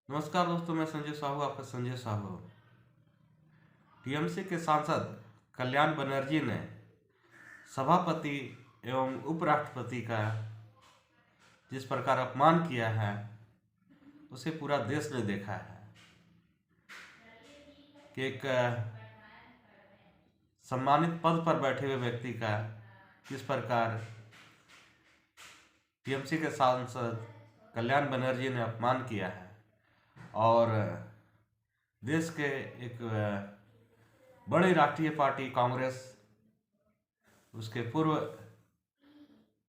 नमस्कार दोस्तों, मैं संजय साहू, आपका संजय साहू। टीएमसी के सांसद कल्याण बनर्जी ने सभापति एवं उपराष्ट्रपति का जिस प्रकार अपमान किया है उसे पूरा देश ने देखा है कि एक सम्मानित पद पर बैठे हुए व्यक्ति का किस प्रकार टीएमसी के सांसद कल्याण बनर्जी ने अपमान किया है। और देश के एक बड़ी राष्ट्रीय पार्टी कांग्रेस, उसके पूर्व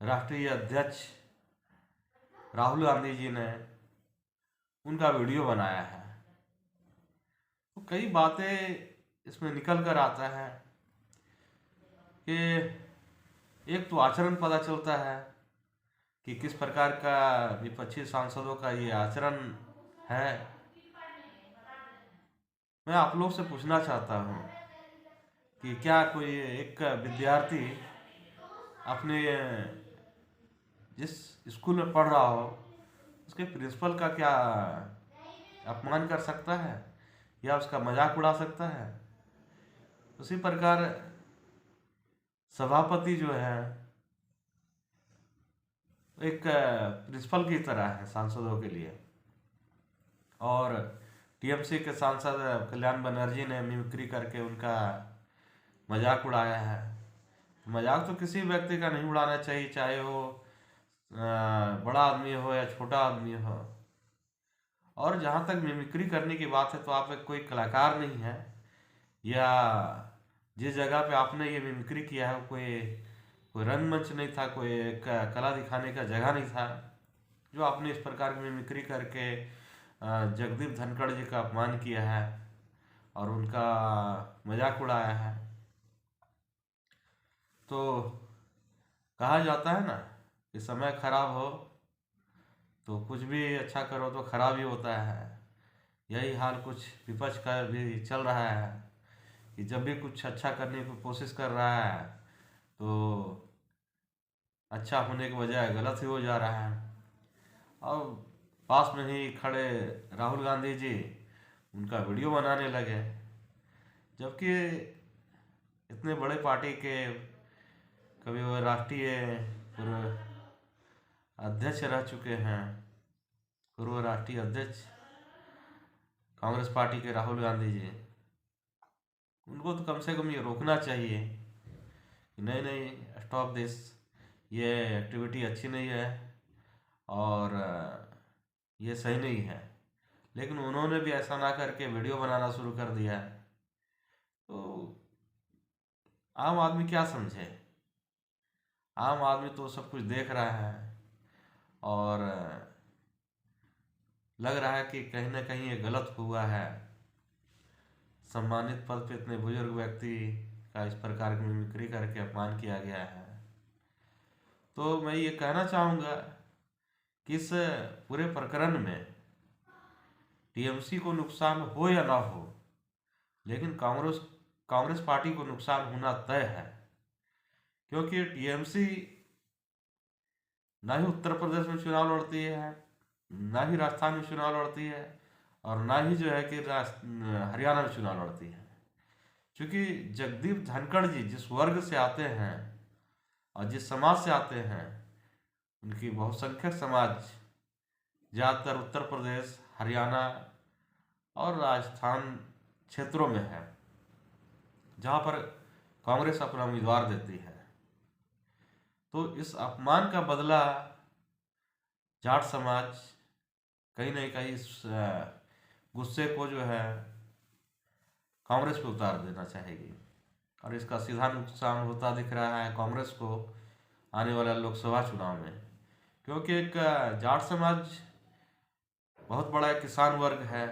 राष्ट्रीय अध्यक्ष राहुल गांधी जी ने उनका वीडियो बनाया है। तो कई बातें इसमें निकल कर आता है कि एक तो आचरण पता चलता है कि किस प्रकार का विपक्षी सांसदों का ये आचरण है। मैं आप लोग से पूछना चाहता हूँ कि क्या कोई एक विद्यार्थी अपने जिस स्कूल में पढ़ रहा हो उसके प्रिंसिपल का क्या अपमान कर सकता है या उसका मजाक उड़ा सकता है? उसी प्रकार सभापति जो है एक प्रिंसिपल की तरह है सांसदों के लिए। और टीएमसी के सांसद कल्याण बनर्जी ने मिमिक्री करके उनका मजाक उड़ाया है। मजाक तो किसी व्यक्ति का नहीं उड़ाना चाहिए, चाहे वो बड़ा आदमी हो या छोटा आदमी हो। और जहाँ तक मिमिक्री करने की बात है तो आप एक कोई कलाकार नहीं है, या जिस जगह पे आपने ये मिमिक्री किया है कोई कोई रंगमंच नहीं था, कोई एक कला दिखाने का जगह नहीं था जो आपने इस प्रकार की मिमिक्री करके जगदीप धनखड़ जी का अपमान किया है और उनका मजाक उड़ाया है। तो कहा जाता है ना कि समय खराब हो तो कुछ भी अच्छा करो तो खराब ही होता है। यही हाल कुछ विपक्ष का भी चल रहा है कि जब भी कुछ अच्छा करने की कोशिश कर रहा है तो अच्छा होने के बजाय गलत ही हो जा रहा है। और पास में ही खड़े राहुल गांधी जी उनका वीडियो बनाने लगे, जबकि इतने बड़े पार्टी के कभी वो राष्ट्रीय पूर्व अध्यक्ष रह चुके हैं, पूर्व राष्ट्रीय अध्यक्ष कांग्रेस पार्टी के राहुल गांधी जी। उनको तो कम से कम ये रोकना चाहिए कि नहीं नहीं, स्टॉप दिस, ये एक्टिविटी अच्छी नहीं है और ये सही नहीं है। लेकिन उन्होंने भी ऐसा ना करके वीडियो बनाना शुरू कर दिया है। तो आम आदमी क्या समझे? आम आदमी तो सब कुछ देख रहा है और लग रहा है कि कहीं ना कहीं ये गलत हुआ है। सम्मानित पद पे इतने बुजुर्ग व्यक्ति का इस प्रकार की मिमिक्री करके अपमान किया गया है। तो मैं ये कहना चाहूँगा कि इस पूरे प्रकरण में टीएमसी को नुकसान हो या ना हो, लेकिन कांग्रेस कांग्रेस पार्टी को नुकसान होना तय है। क्योंकि टीएमसी ना ही उत्तर प्रदेश में चुनाव लड़ती है, ना ही राजस्थान में चुनाव लड़ती है, और ना ही जो है कि हरियाणा में चुनाव लड़ती है। क्योंकि जगदीप धनखड़ जी जिस वर्ग से आते हैं और जिस समाज से आते हैं, उनकी बहुसंख्यक समाज ज़्यादातर उत्तर प्रदेश, हरियाणा और राजस्थान क्षेत्रों में है, जहाँ पर कांग्रेस अपना उम्मीदवार देती है। तो इस अपमान का बदला जाट समाज कहीं ना कहीं इस गुस्से को जो है कांग्रेस पे उतार देना चाहेगी, और इसका सीधा नुकसान होता दिख रहा है कांग्रेस को आने वाला लोकसभा चुनाव में। क्योंकि एक जाट समाज बहुत बड़ा एक किसान वर्ग है,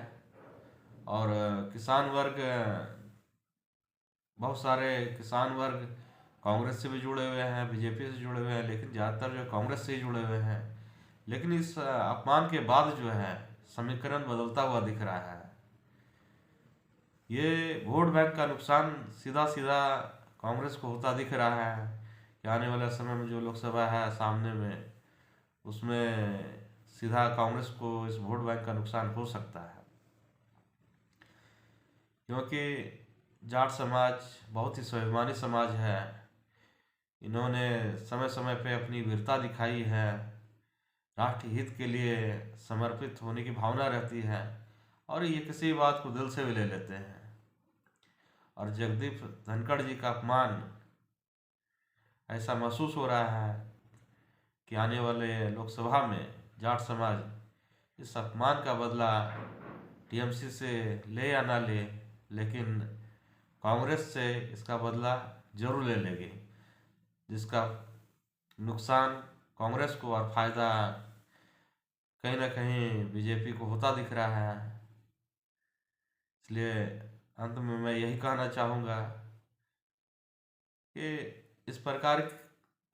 और किसान वर्ग, बहुत सारे किसान वर्ग कांग्रेस से भी जुड़े हुए हैं, बीजेपी से जुड़े हुए हैं, लेकिन ज़्यादातर जो कांग्रेस से ही जुड़े हुए हैं। लेकिन इस अपमान के बाद जो है समीकरण बदलता हुआ दिख रहा है। ये वोट बैंक का नुकसान सीधा सीधा कांग्रेस को होता दिख रहा है कि आने वाले समय में जो लोकसभा है सामने में, उसमें सीधा कांग्रेस को इस वोट बैंक का नुकसान हो सकता है, क्योंकि जाट समाज बहुत ही स्वाभिमानी समाज है। इन्होंने समय समय पे अपनी वीरता दिखाई है, राष्ट्र हित के लिए समर्पित होने की भावना रहती है, और ये किसी बात को दिल से भी ले लेते हैं। और जगदीप धनखड़ जी का अपमान ऐसा महसूस हो रहा है कि आने वाले लोकसभा में जाट समाज इस अपमान का बदला टीएमसी से ले या ना ले, लेकिन कांग्रेस से इसका बदला जरूर ले लेगी, जिसका नुकसान कांग्रेस को और फायदा कहीं ना कहीं बीजेपी को होता दिख रहा है। इसलिए अंत में मैं यही कहना चाहूँगा कि इस प्रकार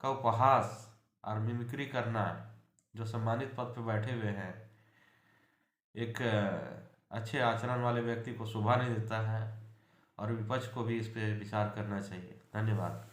का उपहास और मिमिक्री करना, जो सम्मानित पद पर बैठे हुए हैं, एक अच्छे आचरण वाले व्यक्ति को शोभा नहीं देता है, और विपक्ष को भी इस पे विचार करना चाहिए। धन्यवाद।